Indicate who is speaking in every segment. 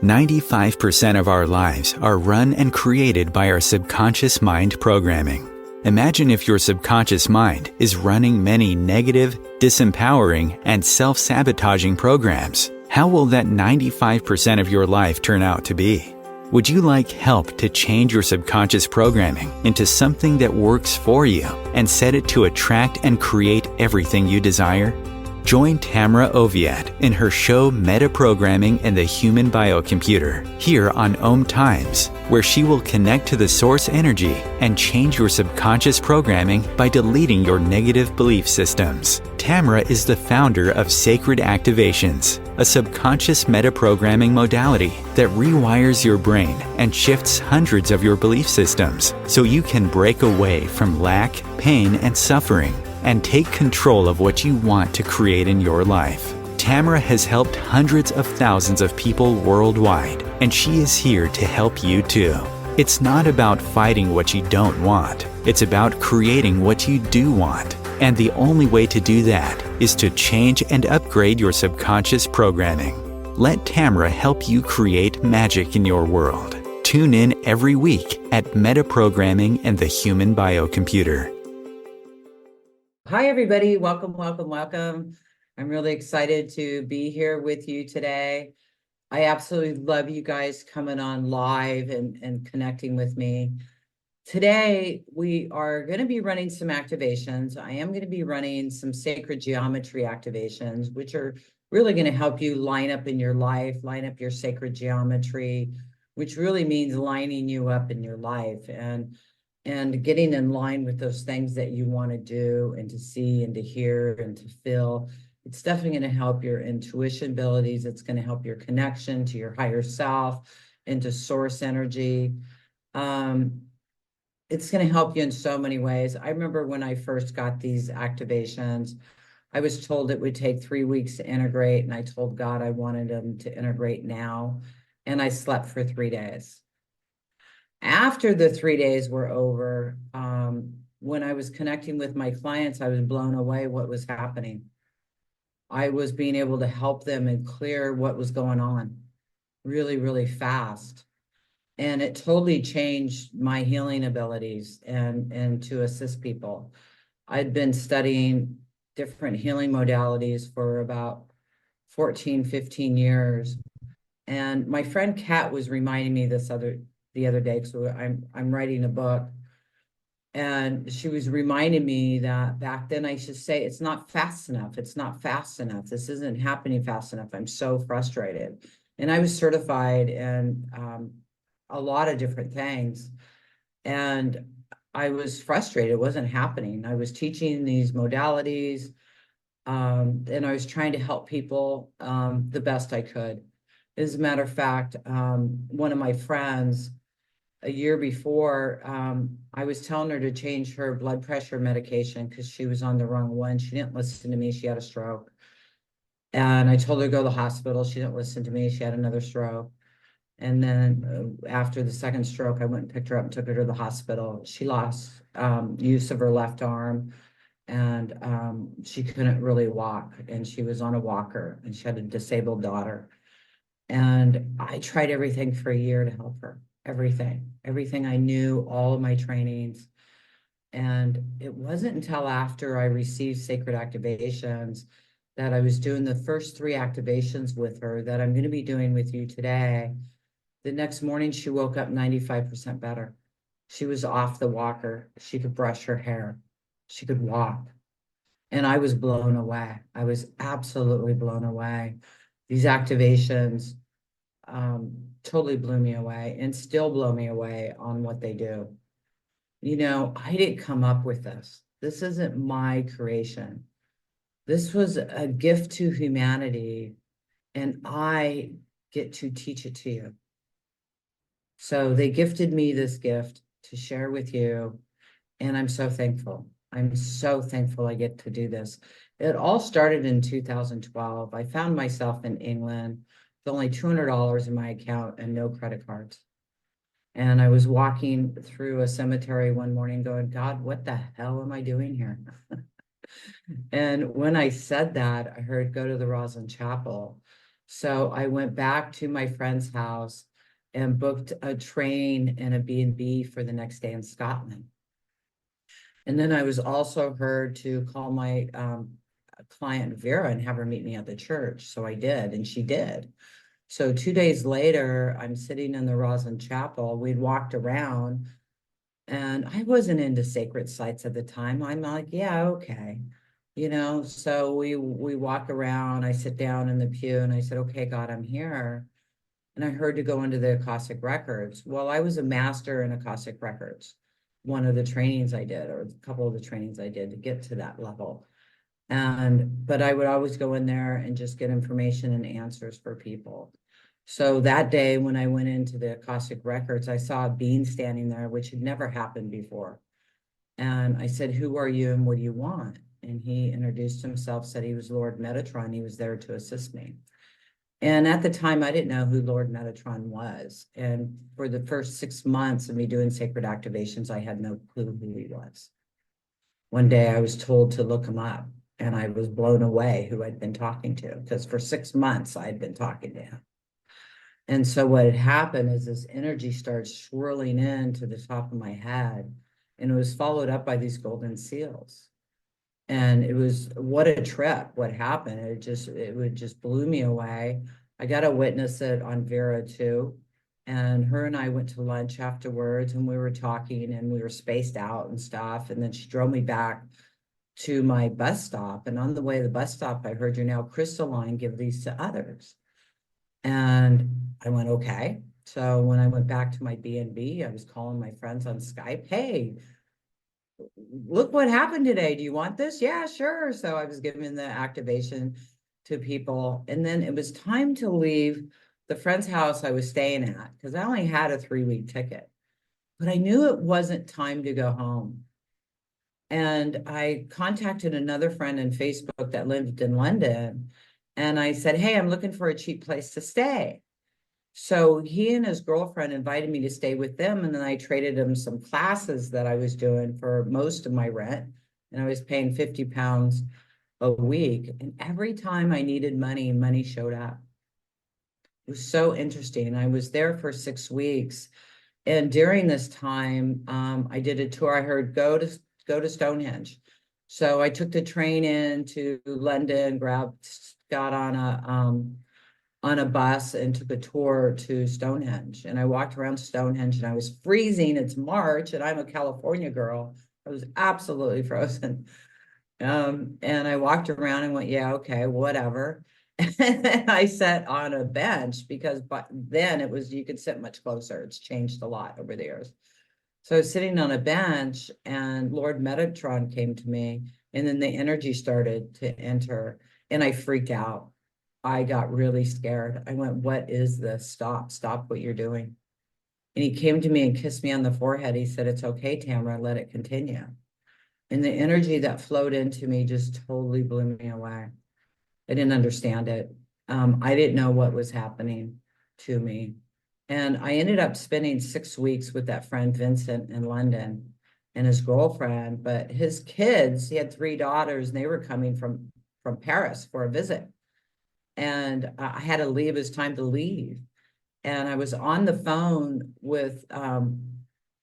Speaker 1: 95% of our lives are run and created by our subconscious mind programming. Imagine if your subconscious mind is running many negative, disempowering, and self-sabotaging programs. How will that 95% of your life turn out to be? Would you like help to change your subconscious programming into something that works for you and set it to attract and create everything you desire? Join Tamra Oviatt in her show Metaprogramming and the Human Biocomputer here on Om Times, where she will connect to the source energy and change your subconscious programming by deleting your negative belief systems. Tamra is the founder of Sacred Activations, a subconscious metaprogramming modality that rewires your brain and shifts hundreds of your belief systems so you can break away from lack, pain, and suffering and take control of what you want to create in your life. Tamra has helped hundreds of thousands of people worldwide, and she is here to help you too. It's not about fighting what you don't want. It's about creating what you do want. And the only way to do that is to change and upgrade your subconscious programming. Let Tamra help you create magic in your world. Tune in every week at Metaprogramming and the Human Biocomputer.
Speaker 2: Hi, everybody. Welcome, welcome, welcome. I'm really excited to be here with you today. I absolutely love you guys coming on live and connecting with me. Today, we are going to be running some activations. I am going to be running some sacred geometry activations, which are really going to help you line up in your life, line up your sacred geometry, which really means lining you up in your life and getting in line with those things that you want to do and to see and to hear and to feel. It's definitely going to help your intuition abilities. It's going to help your connection to your higher self and to source energy. It's going to help you in so many ways. I remember when I first got these activations, I was told it would take 3 weeks to integrate, and I told God I wanted them to integrate now, and I slept for 3 days. After the 3 days were over, when I was connecting with my clients, I was blown away what was happening. I was being able to help them and clear what was going on really, really fast. And it totally changed my healing abilities and to assist people. I'd been studying different healing modalities for about 14, 15 years. And my friend Kat was reminding me the other day, so I'm writing a book, and she was reminding me that back then I should say, it's not fast enough. It's not fast enough. This isn't happening fast enough. I'm so frustrated. And I was certified in a lot of different things. And I was frustrated. It wasn't happening. I was teaching these modalities, and I was trying to help people the best I could. As a matter of fact, one of my friends, a year before, I was telling her to change her blood pressure medication because she was on the wrong one. She didn't listen to me. She had a stroke. And I told her to go to the hospital. She didn't listen to me. She had another stroke. And then after the second stroke, I went and picked her up and took her to the hospital. She lost use of her left arm, and she couldn't really walk. And she was on a walker, and she had a disabled daughter. And I tried everything for a year to help her. Everything I knew, all of my trainings. And it wasn't until after I received sacred activations that I was doing the first 3 activations with her that I'm going to be doing with you today. The next morning, she woke up 95% better. She was off the walker. She could brush her hair. She could walk. And I was blown away. I was absolutely blown away. These activations totally blew me away and still blow me away on what they do. You know, I didn't come up with this. This isn't my creation. This was a gift to humanity, and I get to teach it to you. So they gifted me this gift to share with you, and I'm so thankful. I'm so thankful I get to do this. It all started in 2012. I found myself in England with only $200 in my account and no credit cards. And I was walking through a cemetery one morning going, God, what the hell am I doing here? And when I said that, I heard, go to the Roslyn Chapel. So I went back to my friend's house and booked a train and a B&B for the next day in Scotland. And then I was also heard to call my client Vera and have her meet me at the church. So I did, and she did. So 2 days later, I'm sitting in the Roslyn Chapel. We'd walked around, and I wasn't into sacred sites at the time. I'm like, yeah, okay. So we walk around, I sit down in the pew and I said, okay, God, I'm here. And I heard to go into the Akashic Records. Well, I was a master in Akashic Records, one of the trainings I did, or a couple of the trainings I did to get to that level. But I would always go in there and just get information and answers for people. So that day when I went into the Akashic Records, I saw a being standing there, which had never happened before. And I said, who are you and what do you want? And he introduced himself, said he was Lord Metatron. He was there to assist me. And at the time, I didn't know who Lord Metatron was. And for the first 6 months of me doing sacred activations, I had no clue who he was. One day I was told to look him up, and I was blown away who I'd been talking to, because for 6 months I had been talking to him. And so what had happened is this energy started swirling into the top of my head, and it was followed up by these golden seals. And it was, what a trip, what happened. It just blew me away. I got to witness it on Vera too. And her and I went to lunch afterwards, and we were talking, and we were spaced out and stuff. And then she drove me back to my bus stop. And on the way to the bus stop, I heard, you're now crystalline, give these to others. And I went, okay. So when I went back to my B&B, I was calling my friends on Skype. Hey, look what happened today. Do you want this? Yeah, sure. So I was giving the activation to people. And then it was time to leave the friend's house I was staying at, because I only had a 3-week ticket. But I knew it wasn't time to go home. And I contacted another friend on Facebook that lived in London. And I said, hey, I'm looking for a cheap place to stay. So he and his girlfriend invited me to stay with them. And then I traded him some classes that I was doing for most of my rent. And I was paying 50 pounds a week. And every time I needed money, money showed up. It was so interesting. I was there for 6 weeks. And during this time, I did a tour. I heard go to Stonehenge. So I took the train into London, got on a bus and took a tour to Stonehenge. And I walked around Stonehenge and I was freezing. It's March and I'm a California girl. I was absolutely frozen. And I walked around and went, yeah, okay, whatever. And then I sat on a bench because then it was, you could sit much closer. It's changed a lot over the years. So I was sitting on a bench and Lord Metatron came to me, and then the energy started to enter and I freaked out. I got really scared. I went, what is this? Stop what you're doing. And he came to me and kissed me on the forehead. He said, it's okay, Tamra, let it continue. And the energy that flowed into me just totally blew me away. I didn't understand it. I didn't know what was happening to me. And I ended up spending 6 weeks with that friend Vincent in London and his girlfriend, but his kids, he had 3 daughters, and they were coming from Paris for a visit. And I had to leave. It was time to leave. And I was on the phone with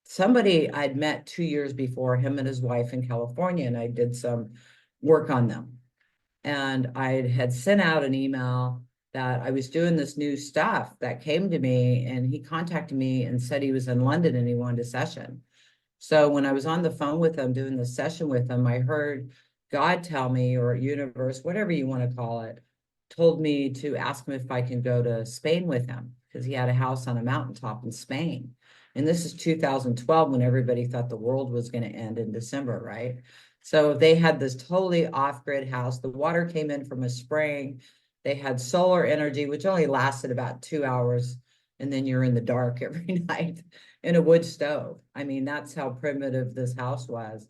Speaker 2: somebody I'd met 2 years before, him and his wife in California, and I did some work on them. And I had sent out an email that I was doing this new stuff that came to me, and he contacted me and said he was in London and he wanted a session. So when I was on the phone with him doing the session with him, I heard God tell me, or universe, whatever you want to call it, told me to ask him if I can go to Spain with him, because he had a house on a mountaintop in Spain. And this is 2012, when everybody thought the world was going to end in December, right? So they had this totally off-grid house. The water came in from a spring. They had solar energy, which only lasted about 2 hours. And then you're in the dark every night in a wood stove. I mean, that's how primitive this house was.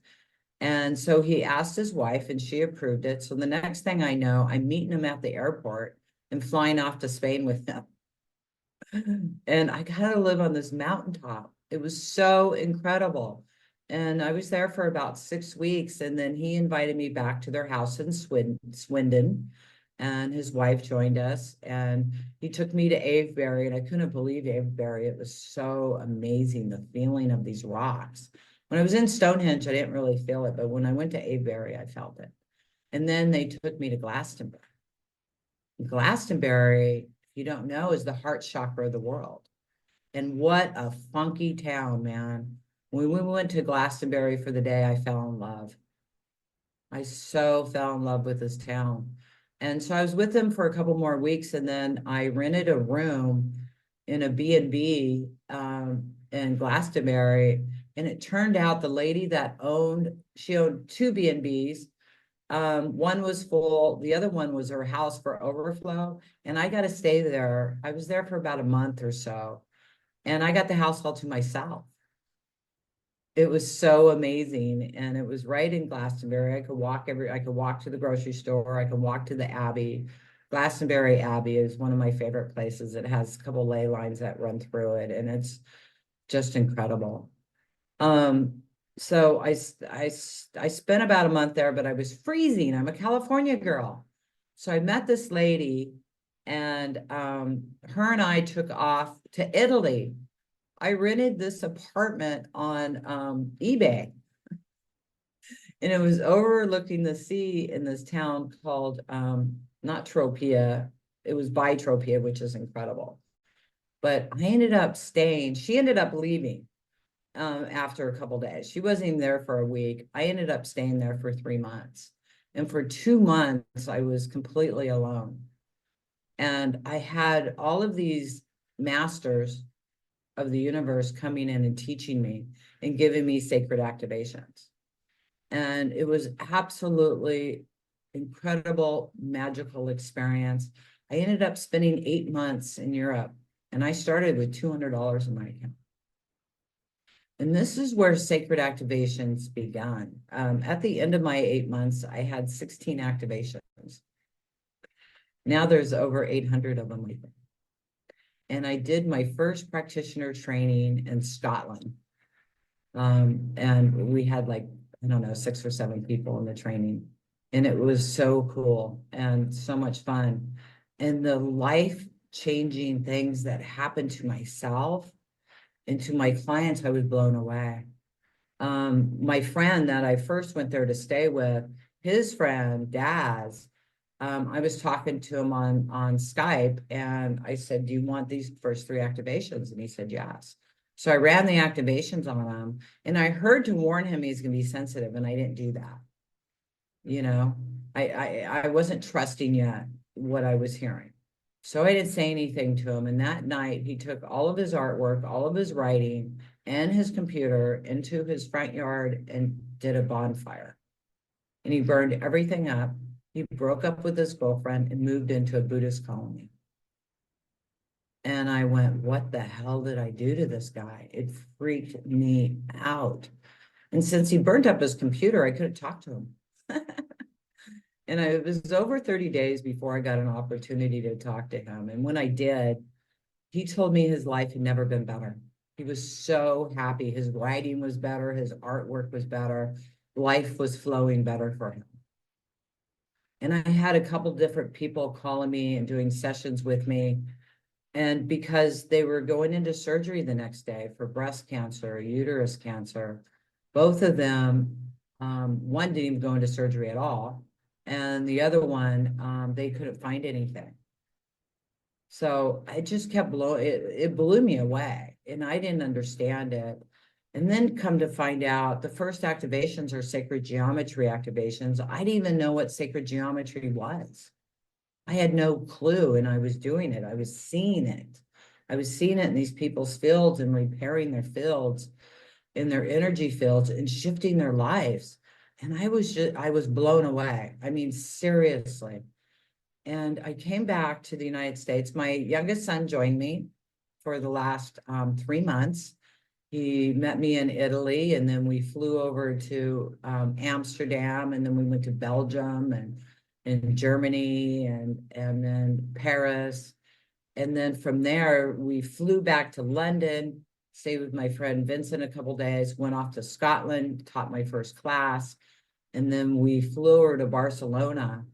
Speaker 2: And so he asked his wife and she approved it. So the next thing I know, I'm meeting him at the airport and flying off to Spain with him. And I got to live on this mountaintop. It was so incredible. And I was there for about 6 weeks. And then he invited me back to their house in Swindon. and his wife joined us, and he took me to Avebury, and I couldn't believe Avebury. It was so amazing, the feeling of these rocks. When I was in Stonehenge, I didn't really feel it, but when I went to Avebury, I felt it. And then they took me to Glastonbury. Glastonbury, if you don't know, is the heart chakra of the world. And what a funky town, man. When we went to Glastonbury for the day, I fell in love. I so fell in love with this town. And so I was with them for a couple more weeks, and then I rented a room in a B&B in Glastonbury. And it turned out the lady that she owned two B&Bs. One was full, the other one was her house for overflow. And I got to stay there. I was there for about a month or so. And I got the house all to myself. It was so amazing. And it was right in Glastonbury. I could walk to the grocery store. I could walk to the Abbey. Glastonbury Abbey is one of my favorite places. It has a couple ley lines that run through it, and it's just incredible. So I spent about a month there, but I was freezing. I'm a California girl. So I met this lady, and her and I took off to Italy. I rented this apartment on eBay, and it was overlooking the sea in this town called not Tropea. It was by Tropea, which is incredible. But I ended up staying. She ended up leaving after a couple days. She wasn't even there for a week. I ended up staying there for 3 months. And for 2 months, I was completely alone. And I had all of these masters of the universe coming in and teaching me and giving me sacred activations. And it was absolutely incredible, magical experience. I ended up spending 8 months in Europe, and I started with $200 in my account. And this is where sacred activations began. At the end of my 8 months, I had 16 activations. Now there's over 800 of them. And I did my first practitioner training in Scotland. And we had like, I don't know, 6 or 7 people in the training. And it was so cool and so much fun. And the life-changing things that happened to myself and to my clients, I was blown away. My friend that I first went there to stay with, his friend, Daz, I was talking to him on Skype, and I said, do you want these first 3 activations? And he said, yes. So I ran the activations on him, and I heard to warn him he's going to be sensitive, and I didn't do that. You know, I wasn't trusting yet what I was hearing. So I didn't say anything to him. And that night, he took all of his artwork, all of his writing, and his computer into his front yard and did a bonfire. And he burned everything up. He broke up with his girlfriend and moved into a Buddhist colony. And I went, what the hell did I do to this guy? It freaked me out. And since he burned up his computer, I couldn't talk to him. And it was over 30 days before I got an opportunity to talk to him. And when I did, he told me his life had never been better. He was so happy. His writing was better. His artwork was better. Life was flowing better for him. And I had a couple different people calling me and doing sessions with me. And because they were going into surgery the next day for breast cancer, uterus cancer, both of them, one didn't even go into surgery at all. And the other one, they couldn't find anything. So I just kept it blew me away, and I didn't understand it. And then come to find out the first activations are sacred geometry activations. I didn't even know what sacred geometry was. I had no clue, and I was doing it. I was seeing it. I was seeing it in these people's fields and repairing their fields, in their energy fields, and shifting their lives. And I was blown away. I mean, seriously. And I came back to the United States. My youngest son joined me for the last 3 months. He met me in Italy, and then we flew over to Amsterdam, and then we went to Belgium and Germany and then Paris. And then from there, we flew back to London, stayed with my friend Vincent a couple days, went off to Scotland, taught my first class. And then we flew over to Barcelona.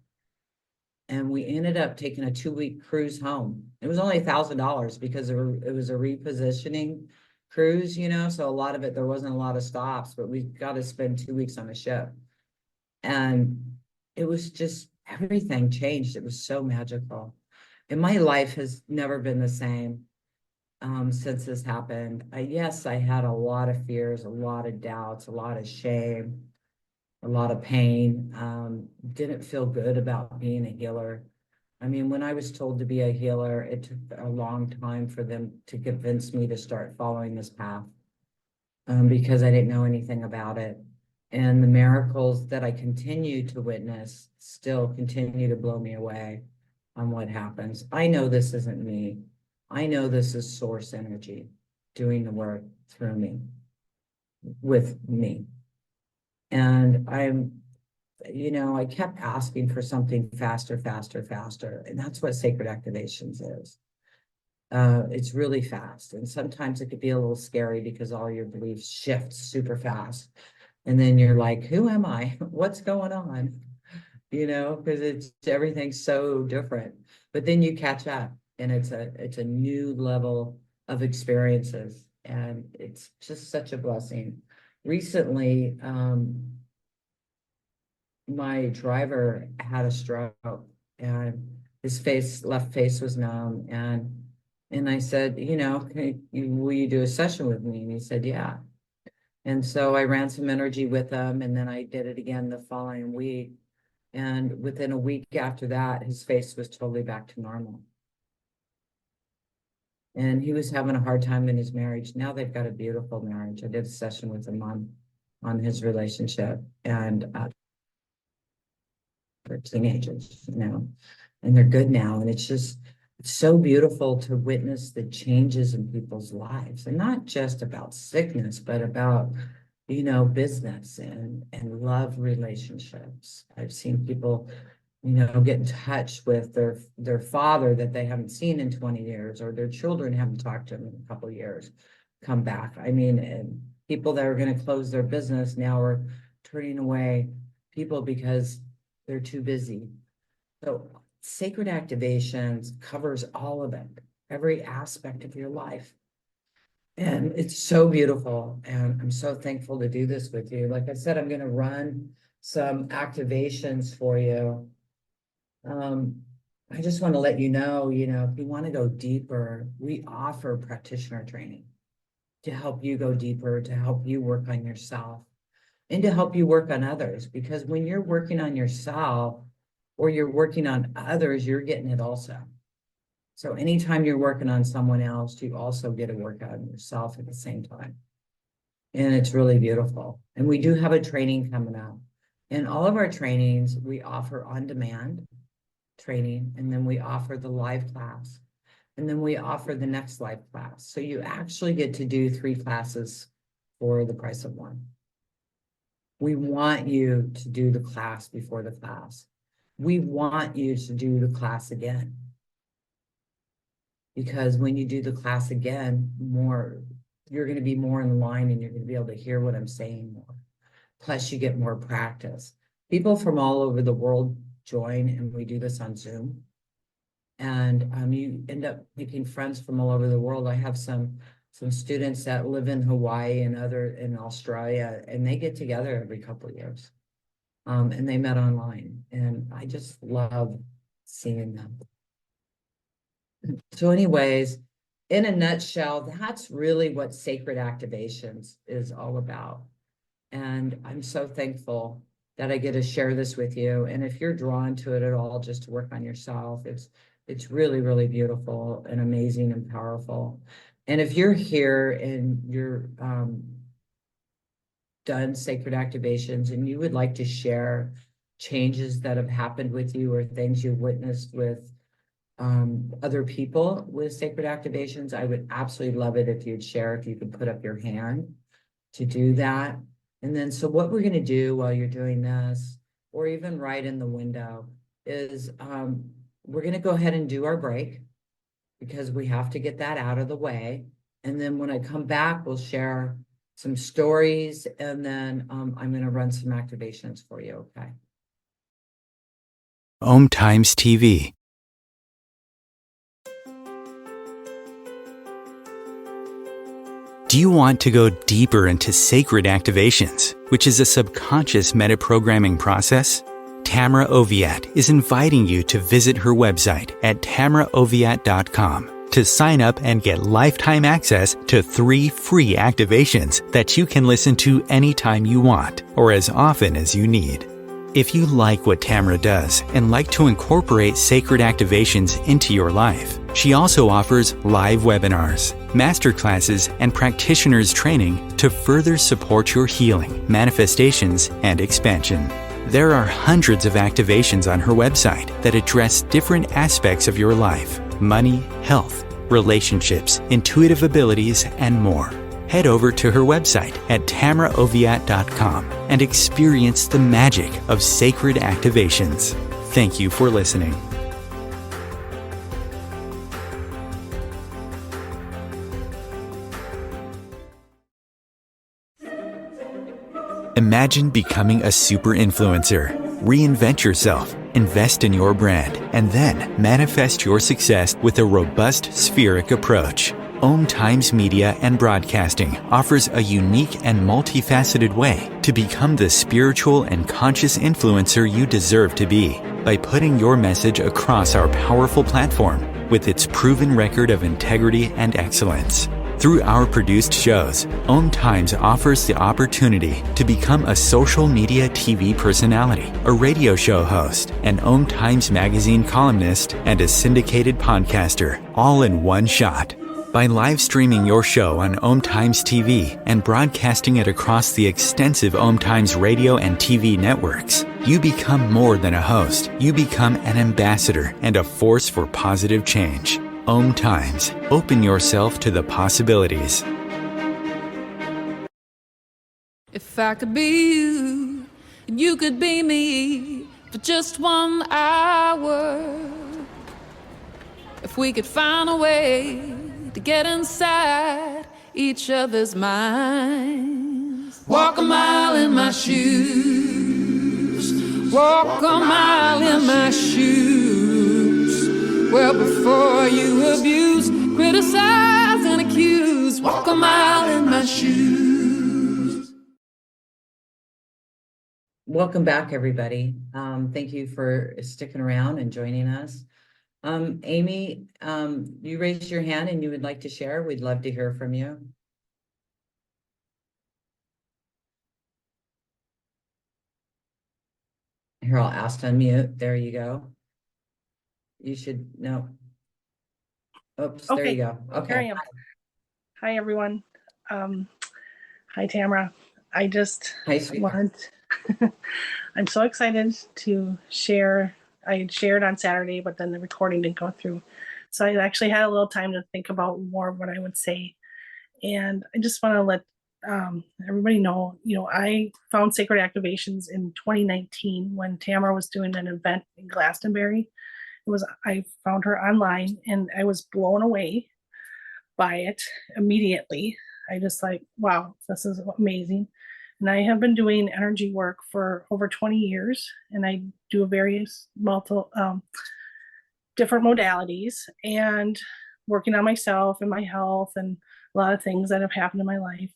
Speaker 2: And we ended up taking a 2-week cruise home. It was only $1,000 because it was a repositioning cruise, you know, so a lot of it, there wasn't a lot of stops, but we got to spend 2 weeks on a ship. And it was just, everything changed. It was so magical. And my life has never been the same since this happened. Yes, I had a lot of fears, a lot of doubts, a lot of shame, a lot of pain. Didn't feel good about being a healer. I mean, when I was told to be a healer, it took a long time for them to convince me to start following this path, because I didn't know anything about it. And the miracles that I continue to witness still continue to blow me away on what happens. I know this isn't me. I know this is source energy doing the work through me, with me. And I kept asking for something faster, faster, faster. And that's what sacred activations is. It's really fast. And sometimes it could be a little scary because all your beliefs shift super fast. And then you're like, who am I? What's going on? Because everything's so different. But then you catch up, and it's a new level of experiences. And it's just such a blessing. Recently, my driver had a stroke, and his left face was numb. And I said, will you do a session with me? And he said, yeah. And so I ran some energy with him, and then I did it again the following week. And within a week after that, his face was totally back to normal. And he was having a hard time in his marriage. Now they've got a beautiful marriage. I did a session with him on his relationship, and they're teenagers, and they're good now. And it's so beautiful to witness the changes in people's lives, and not just about sickness, but about, business and love relationships. I've seen people, get in touch with their father that they haven't seen in 20 years, or their children haven't talked to them in a couple of years, come back. I mean, and people that are going to close their business now are turning away people because they're too busy. So sacred activations covers all of it, every aspect of your life. And it's so beautiful. And I'm so thankful to do this with you. Like I said, I'm going to run some activations for you. I just want to let you know, if you want to go deeper, we offer practitioner training to help you go deeper, to help you work on yourself, and to help you work on others. Because when you're working on yourself or you're working on others, you're getting it also. So anytime you're working on someone else, you also get to work on yourself at the same time. And it's really beautiful. And we do have a training coming up. In all of our trainings, we offer on-demand training, and then we offer the live class, and then we offer the next live class. So you actually get to do 3 classes for the price of 1. We want you to do the class before the class. We want you to do the class again. Because when you do the class again, you're going to be more in line, and you're going to be able to hear what I'm saying more. Plus, you get more practice. People from all over the world join, and we do this on Zoom. And you end up making friends from all over the world. I have some students that live in Hawaii and in Australia, and they get together every couple of years. And they met online, and I just love seeing them. So anyways, in a nutshell, that's really what sacred activations is all about. And I'm so thankful that I get to share this with you. And if you're drawn to it at all, just to work on yourself, it's really, really beautiful and amazing and powerful. And if you're here and you're done sacred activations and you would like to share changes that have happened with you or things you've witnessed with other people with sacred activations, I would absolutely love it if you'd share, if you could put up your hand to do that. And then, so what we're going to do while you're doing this, or even right in the window, is we're going to go ahead and do our break, because we have to get that out of the way. And then when I come back, we'll share some stories, and then I'm going to run some activations for you. Okay.
Speaker 1: Om Times TV. Do you want to go deeper into sacred activations, which is a subconscious metaprogramming process? Tamra Oviatt is inviting you to visit her website at tamraoviatt.com to sign up and get lifetime access to 3 free activations that you can listen to anytime you want or as often as you need. If you like what Tamra does and like to incorporate sacred activations into your life, she also offers live webinars, masterclasses, and practitioners training to further support your healing, manifestations, and expansion. There are hundreds of activations on her website that address different aspects of your life: money, health, relationships, intuitive abilities, and more. Head over to her website at tamraoviatt.com and experience the magic of sacred activations. Thank you for listening. Imagine becoming a super influencer. Reinvent yourself, invest in your brand, and then manifest your success with a robust spheric approach. Om Times Media and Broadcasting offers a unique and multifaceted way to become the spiritual and conscious influencer you deserve to be by putting your message across our powerful platform with its proven record of integrity and excellence. Through our produced shows, Om Times offers the opportunity to become a social media TV personality, a radio show host, an Om Times magazine columnist, and a syndicated podcaster, all in one shot. By live streaming your show on Om Times TV and broadcasting it across the extensive Om Times radio and TV networks, you become more than a host. You become an ambassador and a force for positive change. Om Times. Open yourself to the possibilities.
Speaker 3: If I could be you, and you could be me for just 1 hour. If we could find a way to get inside each other's minds. Walk a mile in my shoes. Walk a mile in my shoes. Well, before you abuse, criticize, and accuse. Walk a mile in my shoes.
Speaker 2: Welcome back, everybody. Thank you for sticking around and joining us. Amy, you raised your hand and you would like to share. We'd love to hear from you. Here, I'll ask to unmute. There you go. You should no. Oops,
Speaker 4: Okay.
Speaker 2: there you go. Okay.
Speaker 4: Here I am. Hi, everyone. Hi, Tamra. I just
Speaker 2: Hi, sweetheart.
Speaker 4: I'm so excited to share. I had shared on Saturday, but then the recording didn't go through. So I actually had a little time to think about more of what I would say. And I just want to let everybody know, I found Sacred Activations in 2019 when Tamar was doing an event in Glastonbury. I found her online and I was blown away by it immediately. I just wow, this is amazing. And I have been doing energy work for over 20 years, and I do various different modalities and working on myself and my health and a lot of things that have happened in my life.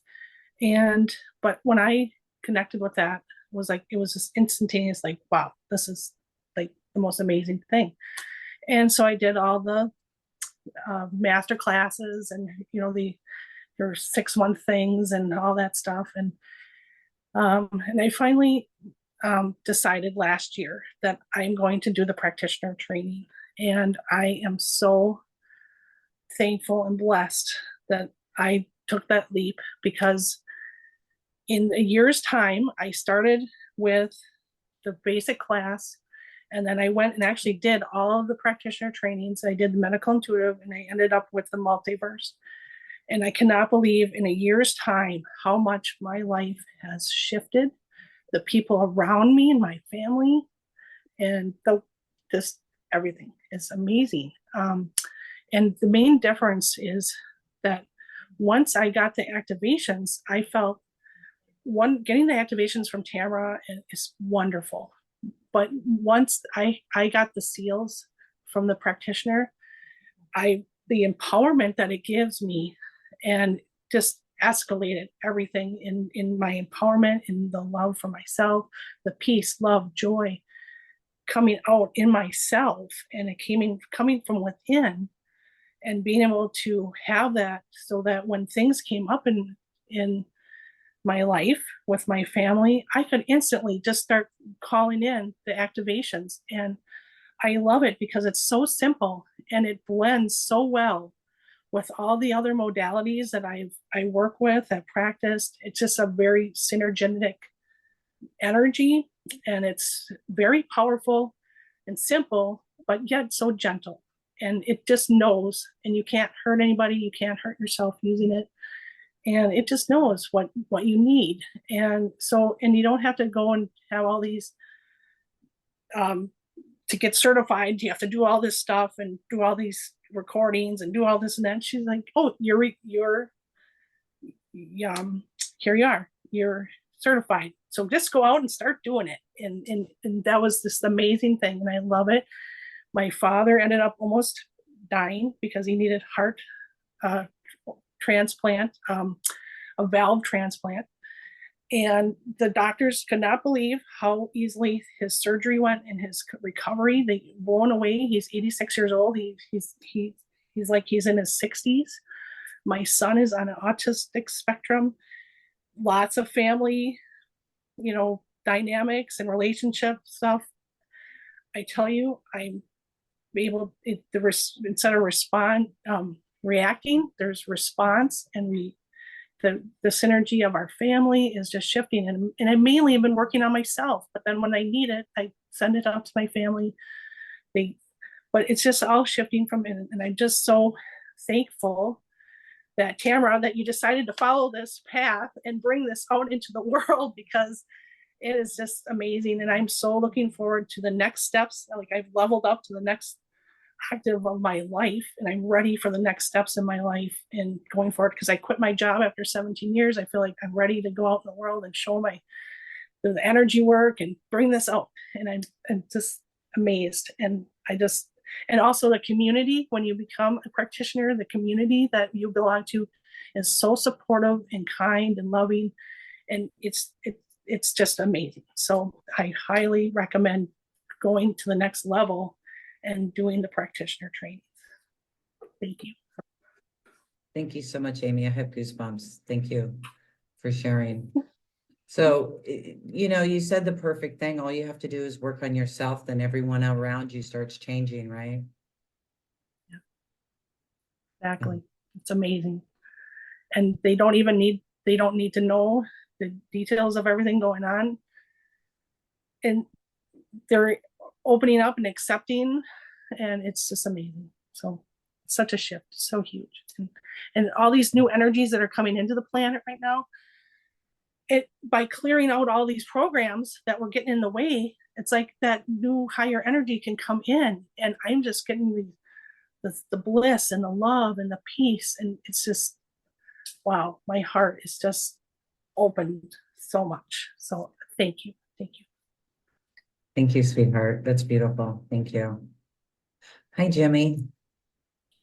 Speaker 4: But when I connected with that, it was just instantaneous, wow, this is the most amazing thing. And so I did all the master classes and, your 6-month things and all that stuff. And I finally decided last year that I'm going to do the practitioner training. And I am so thankful and blessed that I took that leap, because in a year's time, I started with the basic class, and then I went and actually did all of the practitioner trainings. I did the medical intuitive, and I ended up with the multiverse. And I cannot believe in a year's time how much my life has shifted, the people around me and my family, and everything is amazing. And the main difference is that once I got the activations, I felt getting the activations from Tamra is wonderful. but once I got the seals from the practitioner, the empowerment that it gives me, and just escalated everything in my empowerment, in the love for myself, the peace, love, joy coming out in myself, and it coming from within, and being able to have that, so that when things came up in my life with my family, I could instantly just start calling in the activations. And I love it because it's so simple and it blends so well with all the other modalities that I work with, I've practiced. It's just a very synergetic energy, and it's very powerful and simple, but yet so gentle. And it just knows, and you can't hurt anybody, you can't hurt yourself using it. And it just knows what you need. And so, and you don't have to go and have all these to get certified, you have to do all this stuff and do all these recordings and do all this and that. She's like, oh, you're here you are, you're certified. So just go out and start doing it. And that was this amazing thing. And I love it. My father ended up almost dying because he needed heart transplant, a valve transplant. And the doctors could not believe how easily his surgery went and his recovery. They blown away. He's 86 years old. He's like he's in his 60s. My son is on an autistic spectrum. Lots of family, dynamics and relationship stuff. I tell you, I'm able instead of reacting, there's response, and the synergy of our family is just shifting. And I mainly have been working on myself, but then when I need it, I send it out to my family. But it's just all shifting from it. And I'm just so thankful that Tamra, that you decided to follow this path and bring this out into the world, because it is just amazing. And I'm so looking forward to the next steps. Like, I've leveled up to the next active of my life, and I'm ready for the next steps in my life and going forward, because I quit my job after 17 years. I feel like I'm ready to go out in the world and show the energy work and bring this out. And I'm just amazed. And and also the community, when you become a practitioner, the community that you belong to is so supportive and kind and loving. And it's just amazing. So I highly recommend going to the next level and doing the practitioner training. Thank you.
Speaker 2: Thank you so much, Amy. I have goosebumps. Thank you for sharing. So, you said the perfect thing. All you have to do is work on yourself, then everyone around you starts changing, right?
Speaker 4: Yeah. Exactly. It's amazing. And they don't need to know the details of everything going on. And they're opening up and accepting, and it's just amazing. So it's such a shift, so huge. And all these new energies that are coming into the planet right now, by clearing out all these programs that were getting in the way, it's like that new higher energy can come in, and I'm just getting the bliss and the love and the peace. And it's just, wow, my heart is just opened so much. So thank you.
Speaker 2: Thank you, sweetheart. That's beautiful. Thank you. Hi, Jimmy.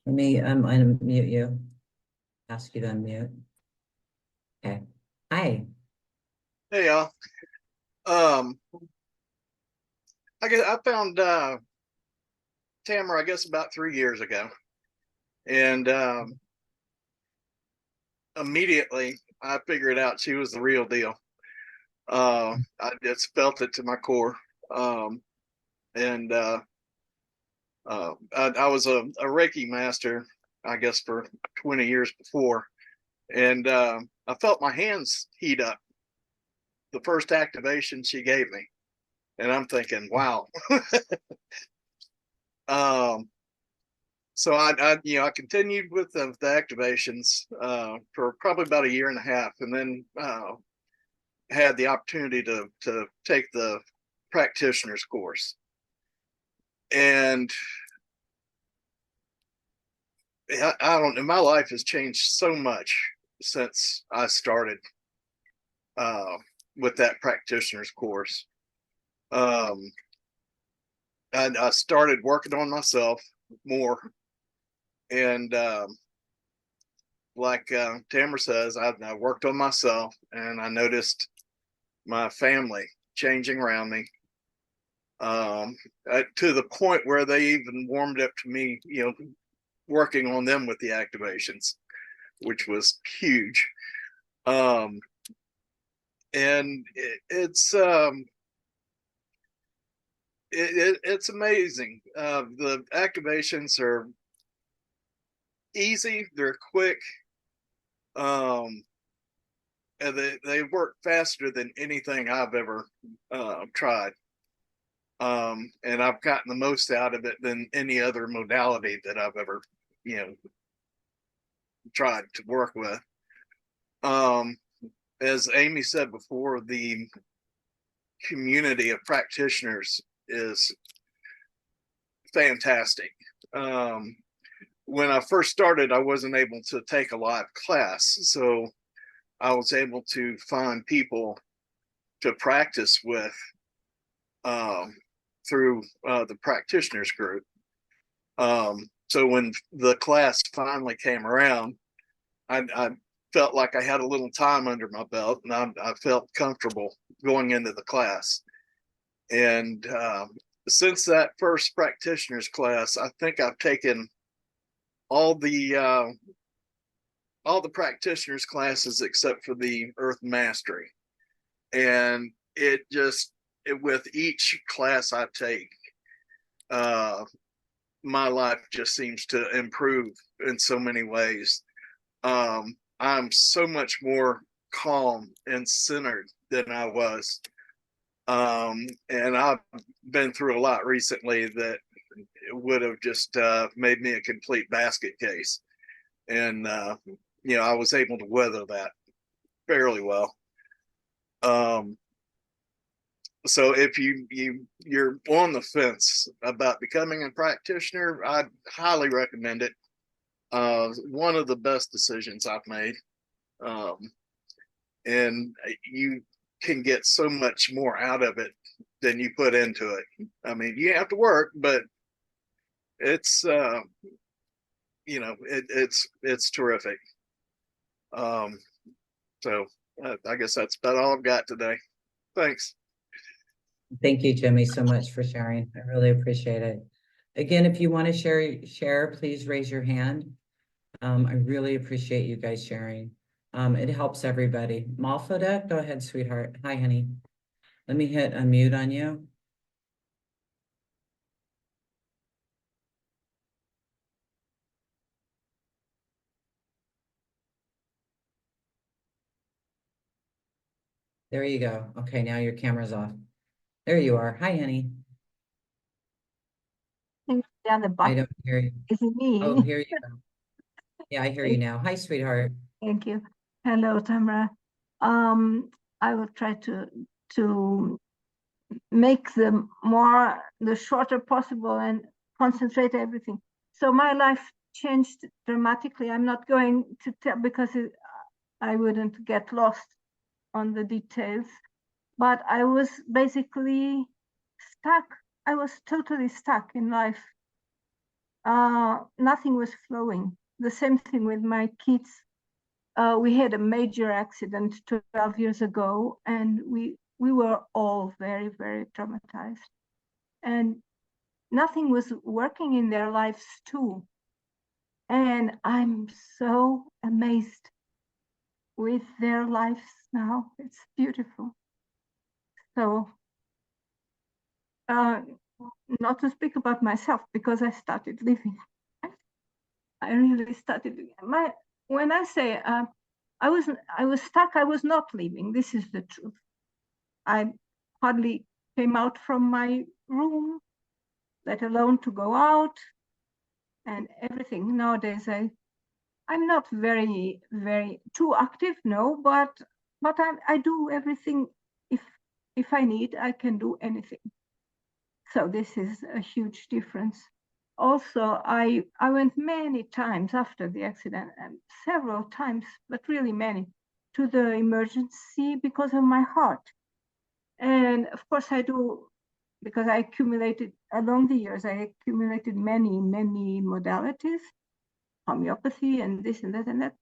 Speaker 2: Let me unmute you. Ask you to unmute. Okay. Hi.
Speaker 5: Hey y'all. I guess I found Tamar, I guess about 3 years ago. And immediately I figured out she was the real deal. I just felt it to my core. And I was a Reiki master, I guess, for 20 years before. And I felt my hands heat up the first activation she gave me. And I'm thinking, wow. So I continued with the activations for probably about a year and a half, and then had the opportunity to take the practitioner's course. And I don't know, my life has changed so much since I started with that practitioner's course. I started working on myself more. And like Tamra says, I worked on myself, and I noticed my family changing around me, to the point where they even warmed up to me, working on them with the activations, which was huge. And it's amazing. The activations are easy, they're quick, and they work faster than anything I've ever tried. And I've gotten the most out of it than any other modality that I've ever, tried to work with. As Amy said before, the community of practitioners is fantastic. When I first started, I wasn't able to take a live class, so I was able to find people to practice with through the practitioners group. So when the class finally came around, I felt like I had a little time under my belt, and I felt comfortable going into the class. And since that first practitioners class, I think I've taken all the practitioners classes except for the Earth Mastery, and with each class I take, my life just seems to improve in so many ways. I'm so much more calm and centered than I was. And I've been through a lot recently that would have just made me a complete basket case. And, I was able to weather that fairly well. So if you're on the fence about becoming a practitioner, I'd highly recommend it. One of the best decisions I've made. And you can get so much more out of it than you put into it. I mean, you have to work, but it's it's terrific. So I guess that's about all I've got today. Thanks.
Speaker 2: Thank you, Jimmy, so much for sharing. I really appreciate it. Again, if you want to share, please raise your hand. I really appreciate you guys sharing. It helps everybody. Malfoda, go ahead, sweetheart. Hi, honey. Let me hit unmute on you. There you go. Okay, now your camera's off. There you are. Hi, honey.
Speaker 6: Down the
Speaker 2: I
Speaker 6: bottom.
Speaker 2: don't hear you.
Speaker 6: Is it me?
Speaker 2: Oh, here you go. Yeah, I hear you now. Hi, sweetheart.
Speaker 6: Thank you. Hello, Tamra. I will try to make the shorter possible and concentrate everything. So my life changed dramatically. I'm not going to tell because I wouldn't get lost on the details, but I was basically stuck. I was totally stuck in life. Nothing was flowing. The same thing with my kids. We had a major accident 12 years ago, and we were all very, very traumatized. And nothing was working in their lives too. And I'm so amazed with their lives now. It's beautiful. So, not to speak about myself, because I started living. I really started. When I say I was stuck, I was not living. This is the truth. I hardly came out from my room, let alone to go out, and everything. Nowadays, I'm not very, very too active, no, but I do everything. If I need, I can do anything. So this is a huge difference. Also, I went many times after the accident, and several times, but really many, to the emergency because of my heart. And of course, I do because I accumulated, along the years, I accumulated many, many modalities, homeopathy and this and that and that.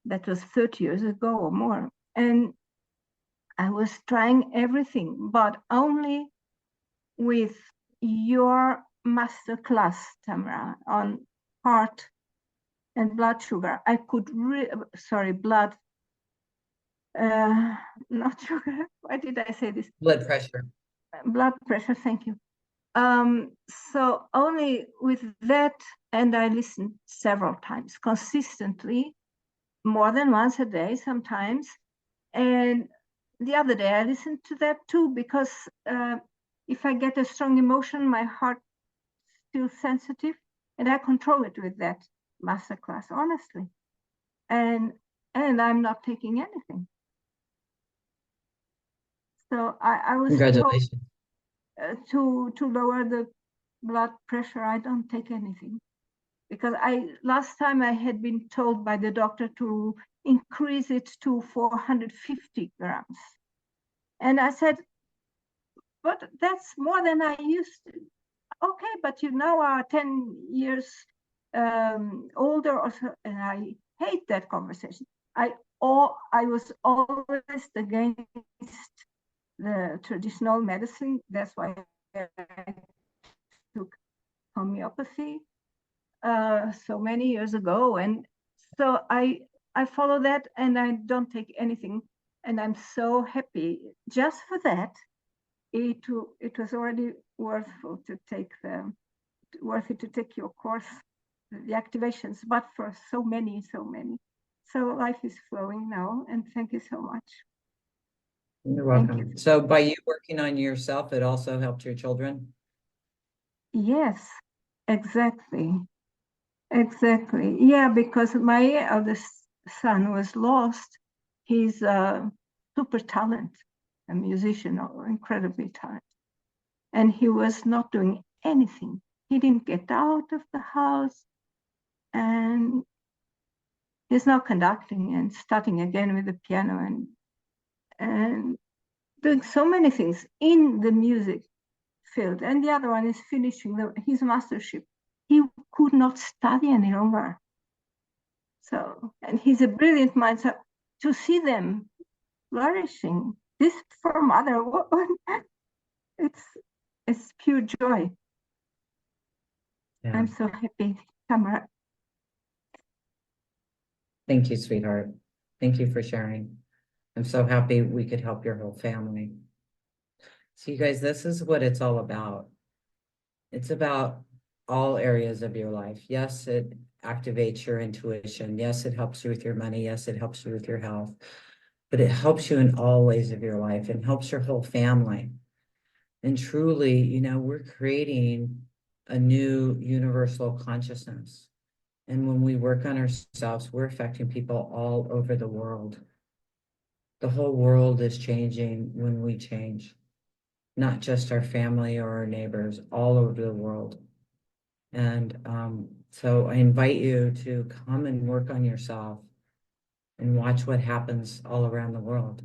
Speaker 6: That was 30 years ago or more. And I was trying everything, but only with your master class, Tamra, on heart and blood sugar. I could, blood, not sugar. Why did I say this?
Speaker 2: Blood pressure.
Speaker 6: Blood pressure, thank you. So only with that, and I listened several times, consistently, more than once a day sometimes. And the other day I listened to that too, because if I get a strong emotion, my heart feels sensitive, and I control it with that masterclass, honestly. And I'm not taking anything. So I was told,
Speaker 2: Congratulations.
Speaker 6: to lower the blood pressure, I don't take anything. Because last time I had been told by the doctor to increase it to 450 grams. And I said, but that's more than I used to. Okay, but you now are 10 years older or so, and I hate that conversation. I was always against the traditional medicine. That's why I took homeopathy so many years ago, and so I follow that, and I don't take anything, and I'm so happy just for that. It was already worth it to take your course, the activations, but for so many, so life is flowing now, and thank you so much.
Speaker 2: You're welcome. So by you working on yourself, it also helped your children?
Speaker 6: Yes, exactly. Yeah, because my eldest son was lost. He's a super talent, a musician, incredibly talented. And he was not doing anything. He didn't get out of the house. And he's now conducting and starting again with the piano and doing so many things in the music field. And the other one is finishing his mastership. He could not study any longer. So, and he's a brilliant mind. So to see them flourishing, this from other woman, it's pure joy.
Speaker 2: Yeah.
Speaker 6: I'm so happy, Tamara.
Speaker 2: Thank you, sweetheart. Thank you for sharing. I'm so happy we could help your whole family. So you guys, this is what it's all about. It's about all areas of your life. Yes, it activates your intuition. Yes, it helps you with your money. Yes, it helps you with your health. But it helps you in all ways of your life and helps your whole family. And truly, you know, we're creating a new universal consciousness. And when we work on ourselves, we're affecting people all over the world. The whole world is changing when we change, not just our family or our neighbors, all over the world. And so I invite you to come and work on yourself and watch what happens all around the world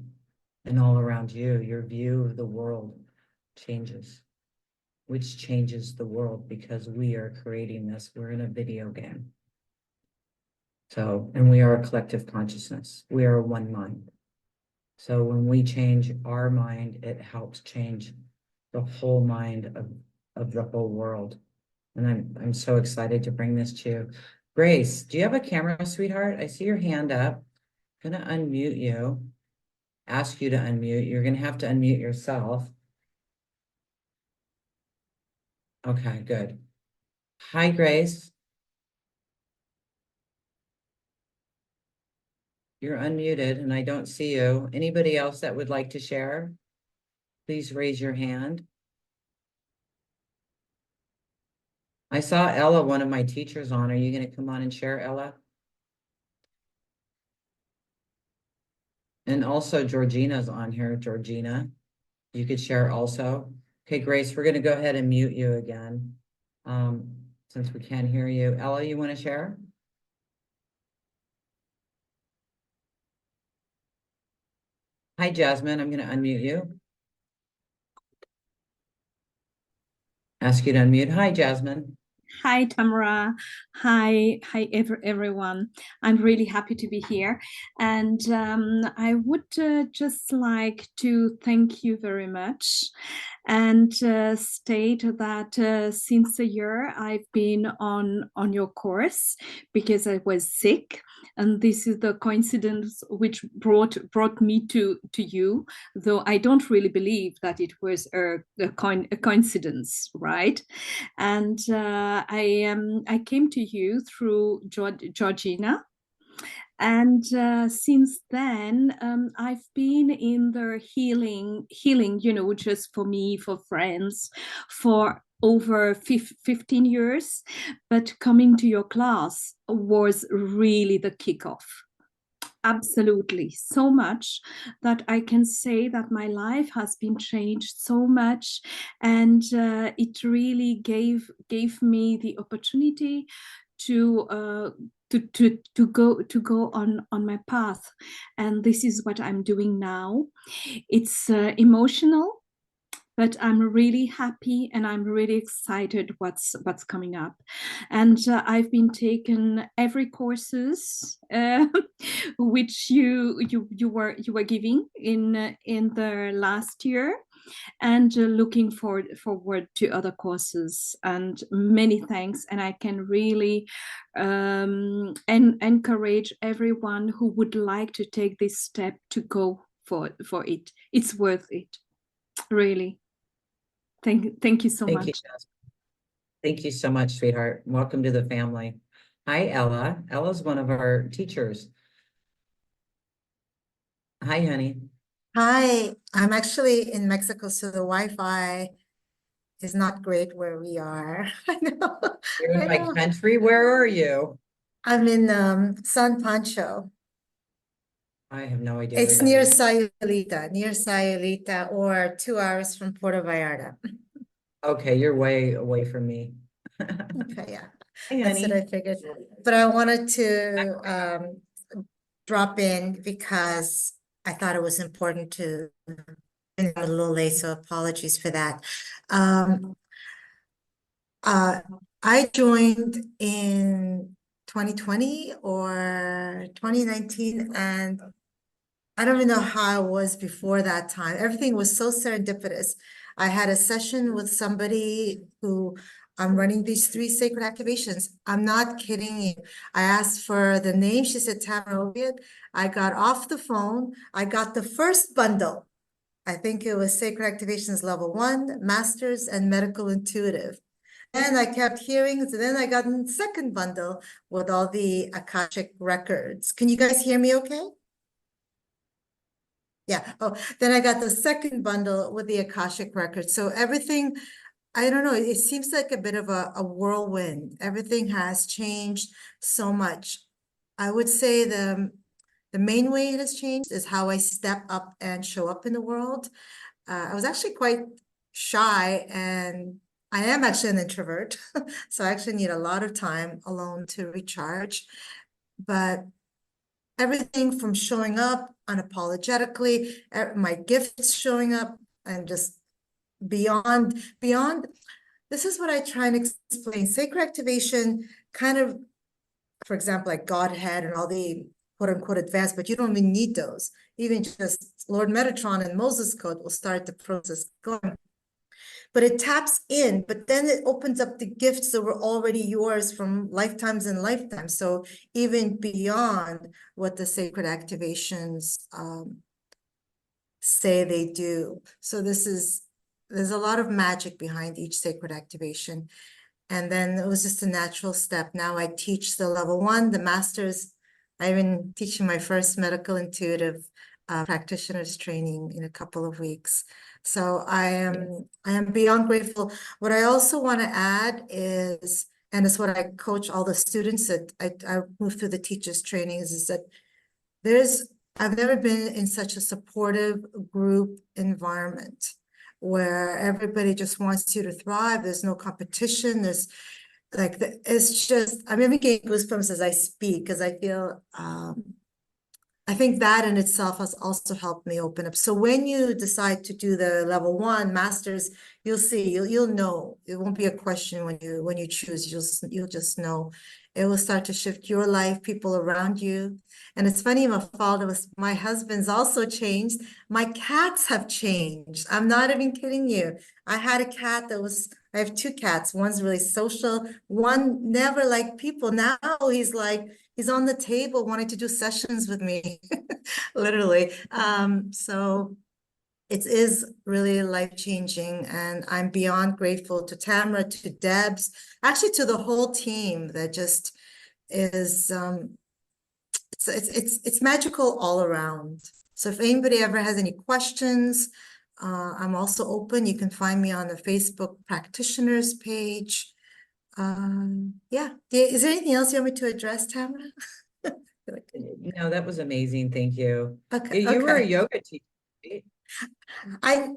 Speaker 2: and all around you. Your view of the world changes, which changes the world because we are creating this. We're in a video game. So, and we are a collective consciousness. We are one mind. So when we change our mind, it helps change the whole mind of the whole world. And I'm so excited to bring this to you. Grace, do you have a camera, sweetheart? I see your hand up. I'm gonna unmute you, ask you to unmute. You're gonna have to unmute yourself. Okay, good. Hi, Grace. You're unmuted and I don't see you. Anybody else that would like to share? Please raise your hand. I saw Ella, one of my teachers, on. Are you going to come on and share, Ella? And also Georgina's on here. Georgina, you could share also. Okay, Grace, we're going to go ahead and mute you again since we can't hear you. Ella, you want to share? Hi, Jasmine. I'm going to unmute you. Ask you to unmute. Hi, Jasmine.
Speaker 7: Hi, Tamra. Hi, everyone. I'm really happy to be here. And I would just like to thank you very much and state that since a year I've been on your course because I was sick. And this is the coincidence which brought me to you, though I don't really believe that it was a coincidence, right? And I came to you through Georgina. And since then, I've been in the healing, just for me, for friends, for over 15 years. But coming to your class was really the kickoff. Absolutely, so much that I can say that my life has been changed so much, and it really gave me the opportunity to go on my path, and this is what I'm doing now. It's emotional, but I'm really happy and I'm really excited what's coming up. And I've been taking every courses which you were giving in the last year, and looking forward to other courses. And many thanks. And I can really encourage everyone who would like to take this step to go for it. It's worth it, really. Thank you so much.
Speaker 2: You, Jasmine. Thank you so much, sweetheart. Welcome to the family. Hi, Ella. Ella's one of our teachers. Hi, honey.
Speaker 8: Hi, I'm actually in Mexico, so the Wi-Fi is not great where we are. I know.
Speaker 2: You're in my country. Where are you?
Speaker 8: I'm in San Pancho.
Speaker 2: I have no idea.
Speaker 8: It's near Sayulita, or 2 hours from Puerto Vallarta.
Speaker 2: Okay, you're way away from me.
Speaker 8: Okay, yeah.
Speaker 2: Hey,
Speaker 8: That's what I figured. But I wanted to drop in because I thought it was important to, and I'm a little late, so apologies for that. I joined in 2020 or 2019, and I don't even know how I was before that time. Everything was so serendipitous. I had a session with somebody who I'm running these 3 sacred activations. I'm not kidding you. I asked for the name. She said, Tamra Oviatt. I got off the phone. I got the first bundle. I think it was Sacred Activations Level 1, Masters, and Medical Intuitive. And I kept hearing, so then I got the second bundle with all the Akashic records. Can you guys hear me okay? Yeah. Oh, then I got the second bundle with the Akashic records. So everything, I don't know, it seems like a bit of a whirlwind. Everything has changed so much. I would say the main way it has changed is how I step up and show up in the world. I was actually quite shy, and I am actually an introvert. So I actually need a lot of time alone to recharge. But everything from showing up unapologetically, my gifts showing up, and just beyond, this is what I try and explain. Sacred activation kind of, for example, like Godhead and all the quote unquote advanced, but you don't even need those. Even just Lord Metatron and Moses Code will start the process going. But it taps in, but then it opens up the gifts that were already yours from lifetimes and lifetimes. So even beyond what the sacred activations say they do. So there's a lot of magic behind each sacred activation. And then it was just a natural step. Now I teach the level 1, the masters. I've been teaching my first medical intuitive practitioners training in a couple of weeks. So I am beyond grateful. What I also want to add is, and it's what I coach all the students that I move through the teachers trainings, is that I've never been in such a supportive group environment where everybody just wants you to thrive. There's no competition. There's it's just, I'm even getting goosebumps as I speak, because I feel I think that in itself has also helped me open up. So when you decide to do the level 1 masters, you'll see, you'll know. It won't be a question when you choose. You'll just know. It will start to shift your life, people around you. And it's funny, my husband's also changed. My cats have changed. I'm not even kidding you. I had a cat I have 2 cats. One's really social, one never liked people. Now he's on the table wanting to do sessions with me, literally. So it is really life-changing, and I'm beyond grateful to Tamra, to Debs, actually to the whole team that just is, it's magical all around. So if anybody ever has any questions, I'm also open. You can find me on the Facebook practitioners page. Yeah. Is there anything else you want me to address, Tamara?
Speaker 2: No, that was amazing. Thank you.
Speaker 8: Okay.
Speaker 2: You were a
Speaker 8: Okay.
Speaker 2: yoga teacher, right?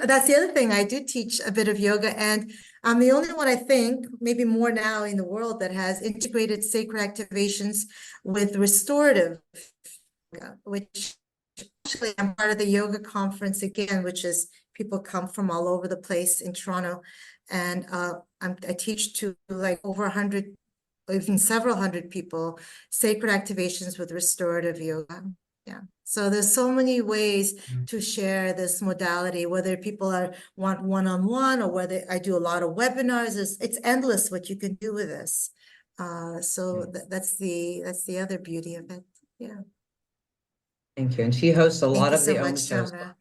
Speaker 8: That's the other thing. I do teach a bit of yoga, and I'm the only one, I think, maybe more now in the world, that has integrated sacred activations with restorative yoga, which actually I'm part of the yoga conference again, which is people come from all over the place in Toronto. And I teach to like over 100, even several hundred people, sacred activations with restorative yoga. Yeah. So there's so many ways to share this modality, whether people want one-on-one or whether I do a lot of webinars. It's endless what you can do with this. So that's the other beauty of it. Yeah.
Speaker 2: Thank you. And she hosts a
Speaker 8: Thank
Speaker 2: lot
Speaker 8: you
Speaker 2: of the
Speaker 8: so much,
Speaker 2: OM shows.
Speaker 8: Tamra.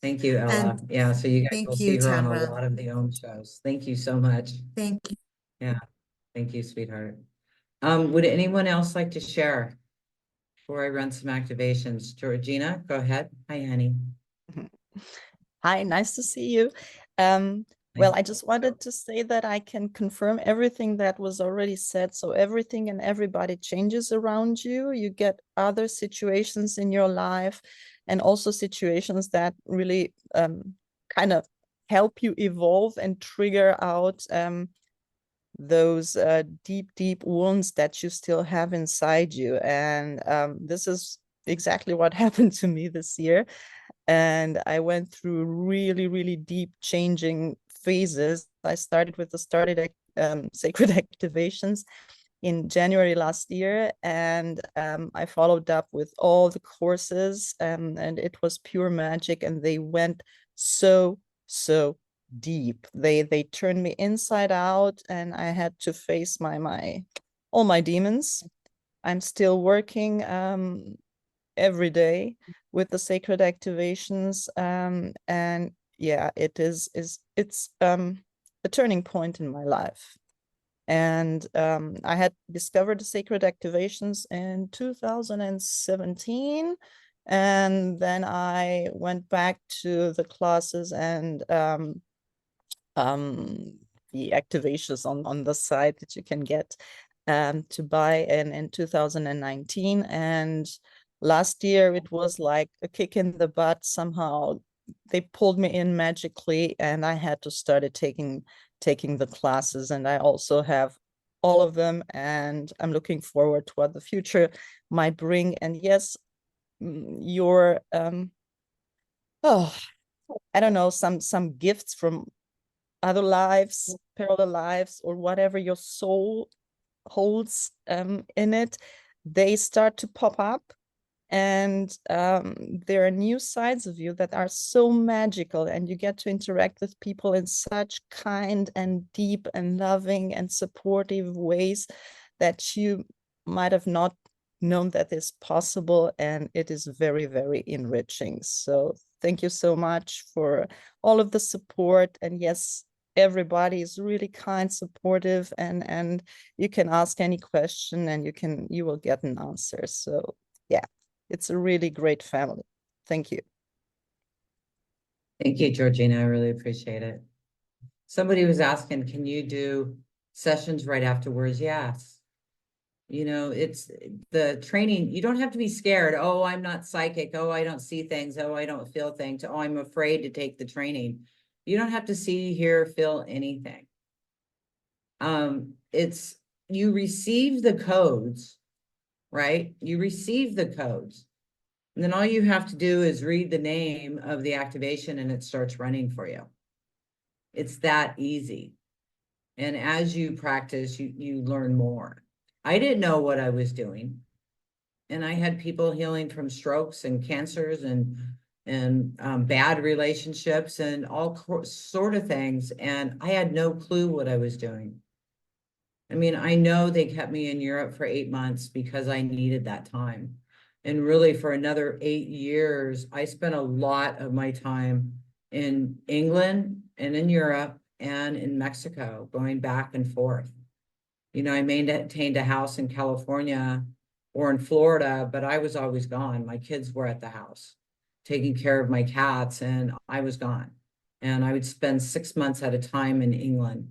Speaker 2: Thank you, Ella.
Speaker 8: And
Speaker 2: Yeah, so you guys will
Speaker 8: thank
Speaker 2: see
Speaker 8: you,
Speaker 2: her on a
Speaker 8: Tamra.
Speaker 2: lot of the OM shows. Thank you so much.
Speaker 8: Thank you.
Speaker 2: Yeah, thank you, sweetheart. Would anyone else like to share before I run some activations? Georgina, go ahead. Hi, honey.
Speaker 9: Hi, nice to see you. Well, I just wanted to say that I can confirm everything that was already said. So everything and everybody changes around you. You get other situations in your life, and also situations that really kind of help you evolve and trigger out those deep, deep wounds that you still have inside you. And this is exactly what happened to me this year. And I went through really, really deep changing phases. I started with the sacred activations in January last year, and I followed up with all the courses, and it was pure magic, and they went so deep. They turned me inside out, and I had to face all my demons. I'm still working every day with the sacred activations, and yeah, it's a turning point in my life. And I had discovered the sacred activations in 2017, and then I went back to the classes and the activations on the site that you can get to buy in 2019. And last year it was like a kick in the butt. Somehow they pulled me in magically, and I had to start taking the classes, and I also have all of them, and I'm looking forward to what the future might bring. And yes, your I don't know, some gifts from other lives, parallel lives, or whatever your soul holds in it, they start to pop up. And there are new sides of you that are so magical, and you get to interact with people in such kind and deep and loving and supportive ways that you might have not known that is possible, and it is very, very enriching. So thank you so much for all of the support. And yes, everybody is really kind, supportive, and you can ask any question and you will get an answer. So yeah, it's a really great family. Thank you.
Speaker 2: Thank you, Georgina. I really appreciate it. Somebody was asking, can you do sessions right afterwards? Yes. You know, it's the training. You don't have to be scared. Oh, I'm not psychic. Oh, I don't see things. Oh, I don't feel things. Oh, I'm afraid to take the training. You don't have to see, hear, feel anything. It's you receive the codes right? You receive the codes. And then all you have to do is read the name of the activation and it starts running for you. It's that easy. And as you practice, you learn more. I didn't know what I was doing. And I had people healing from strokes and cancers and bad relationships and all sort of things. And I had no clue what I was doing. I mean, I know they kept me in Europe for 8 months because I needed that time. And really for another 8 years, I spent a lot of my time in England and in Europe and in Mexico, going back and forth. You know, I maintained a house in California or in Florida, but I was always gone. My kids were at the house taking care of my cats, and I was gone. And I would spend 6 months at a time in England.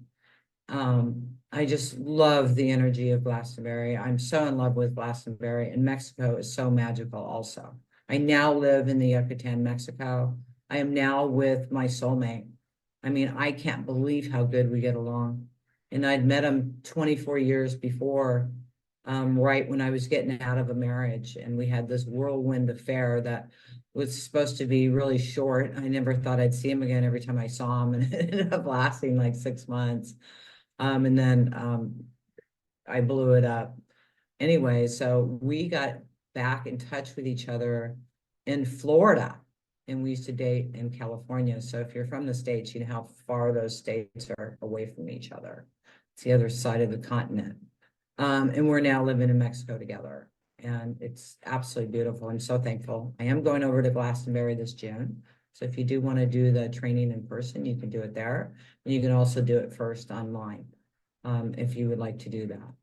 Speaker 2: I just love the energy of Glastonbury. I'm so in love with Glastonbury, and Mexico is so magical also. I now live in the Yucatan, Mexico. I am now with my soulmate. I mean, I can't believe how good we get along. And I'd met him 24 years before, right when I was getting out of a marriage. And we had this whirlwind affair that was supposed to be really short. I never thought I'd see him again every time I saw him, and it ended up lasting like 6 months. And then I blew it up. Anyway, so we got back in touch with each other in Florida, and we used to date in California. So if you're from the States, you know how far those states are away from each other. It's the other side of the continent. And we're now living in Mexico together. And it's absolutely beautiful. I'm so thankful. I am going over to Glastonbury this June. So if you do want to do the training in person, you can do it there. And you can also do it first online, if you would like to do that.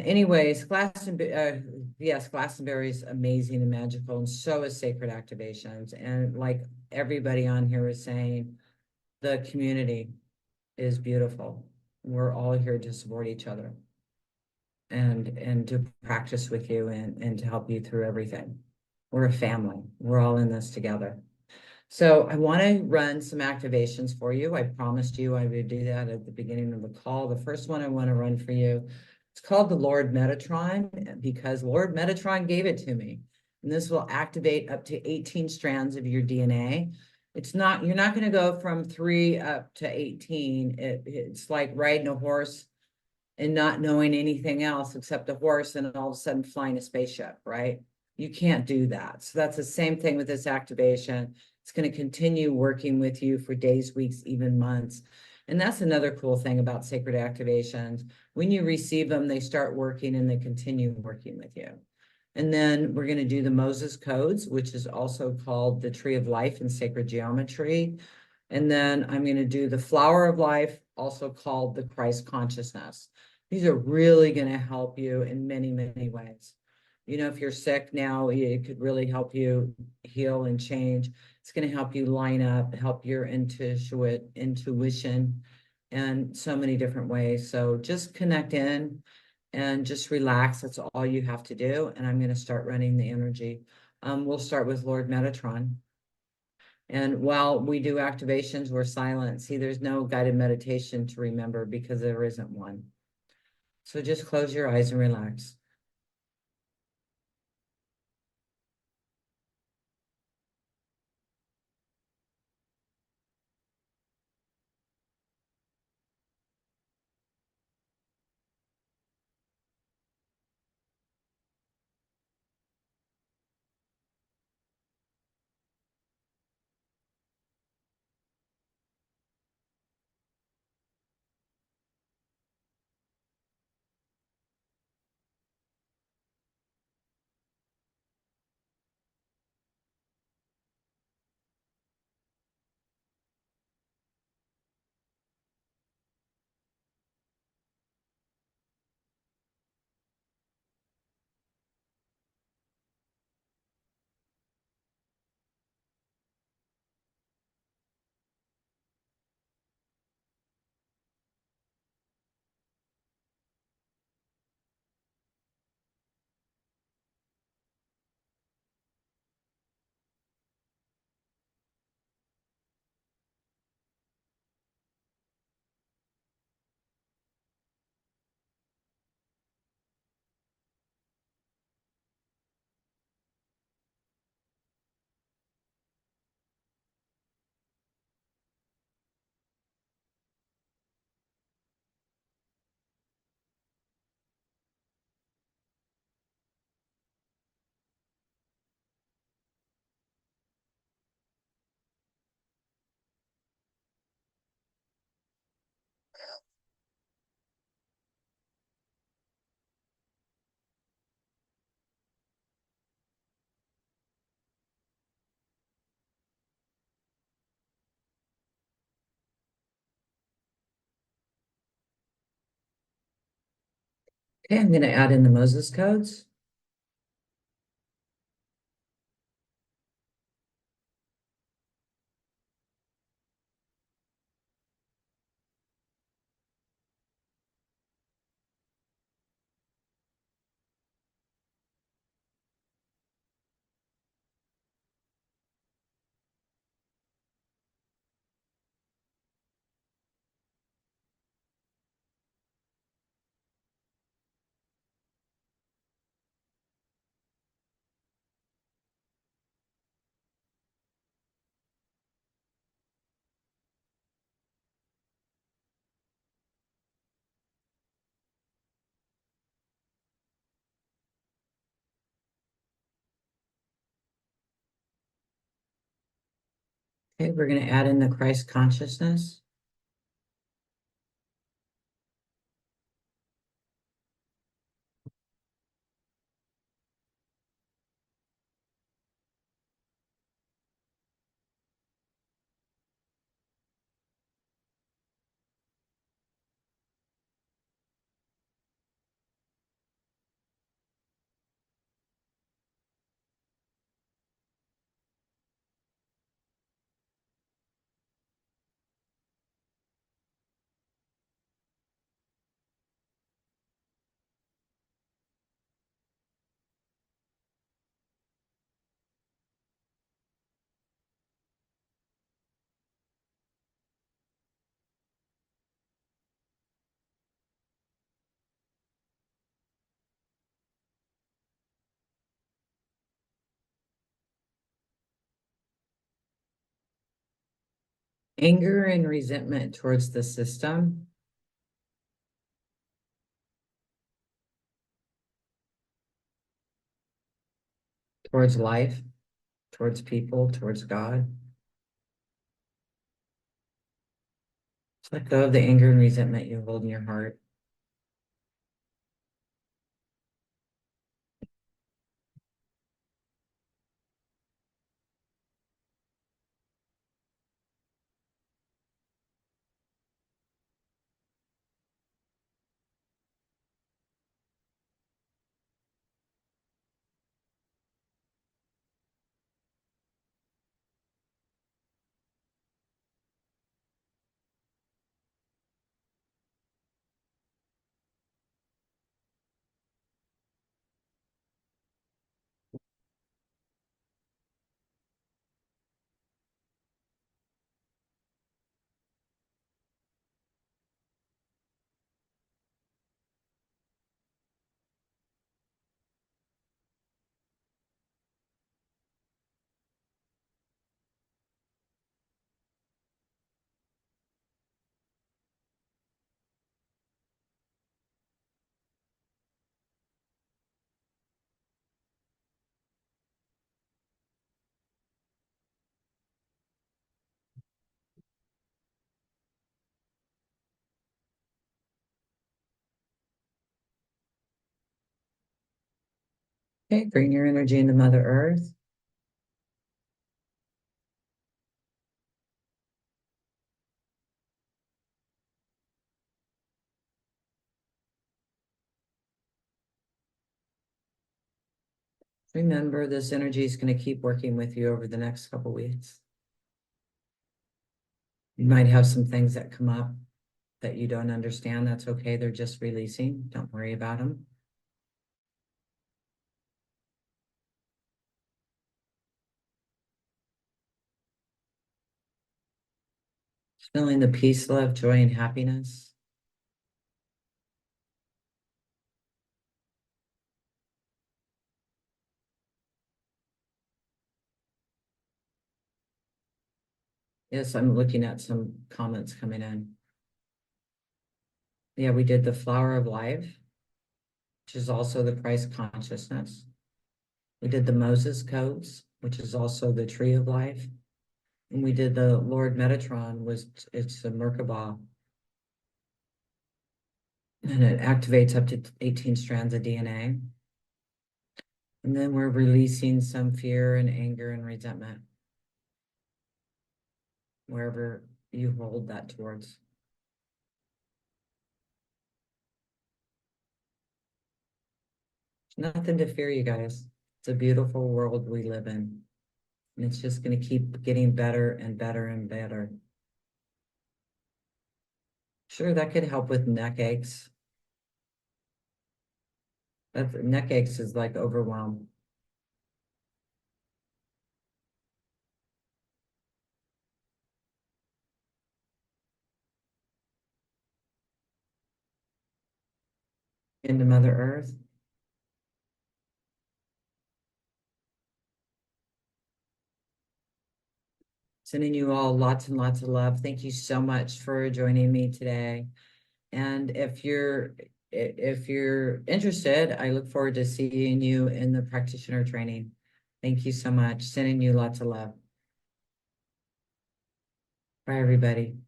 Speaker 2: Anyways, yes, Glastonbury is amazing and magical, and so is Sacred Activations. And like everybody on here is saying, the community is beautiful. We're all here to support each other and to practice with you and to help you through everything. We're a family. We're all in this together. So I want to run some activations for you. I promised you I would do that at the beginning of the call. The first one I want to run for you, it's called the Lord Metatron, because Lord Metatron gave it to me. And this will activate up to 18 strands of your DNA. You're not going to go from 3 up to 18. It's like riding a horse and not knowing anything else except a horse and all of a sudden flying a spaceship, right? You can't do that. So that's the same thing with this activation. It's going to continue working with you for days, weeks, even months. And that's another cool thing about sacred activations. When you receive them, they start working and they continue working with you. And then we're going to do the Moses codes, which is also called the Tree of Life in sacred geometry. And then I'm going to do the Flower of Life, also called the Christ consciousness. These are really going to help you in many, many ways. You know, if you're sick now, it could really help you heal and change. It's going to help you line up, help your intuition, and so many different ways. So just connect in and just relax. That's all you have to do. And I'm going to start running the energy. We'll start with Lord Metatron. And while we do activations, we're silent. See, there's no guided meditation to remember because there isn't one. So just close your eyes and relax. Okay, I'm going to add in the Moses codes. Okay, we're going to add in the Christ consciousness. Anger and resentment towards the system. Towards life, towards people, towards God. Just let go of the anger and resentment you hold in your heart. Okay, bring your energy into Mother Earth. Remember, this energy is going to keep working with you over the next couple weeks. You might have some things that come up that you don't understand. That's okay. They're just releasing. Don't worry about them. Feeling the peace, love, joy, and happiness. Yes, I'm looking at some comments coming in. Yeah, we did the flower of life, which is also the Christ consciousness. We did the Moses codes, which is also the tree of life. And we did the Lord Metatron, it's a Merkabah. And it activates up to 18 strands of DNA. And then we're releasing some fear and anger and resentment, wherever you hold that towards. Nothing to fear, you guys. It's a beautiful world we live in. And it's just going to keep getting better and better and better. Sure, that could help with neck aches. Neck aches is like overwhelm. Into Mother Earth. Sending you all lots and lots of love. Thank you so much for joining me today. And if you're interested, I look forward to seeing you in the practitioner training. Thank you so much. Sending you lots of love. Bye, everybody.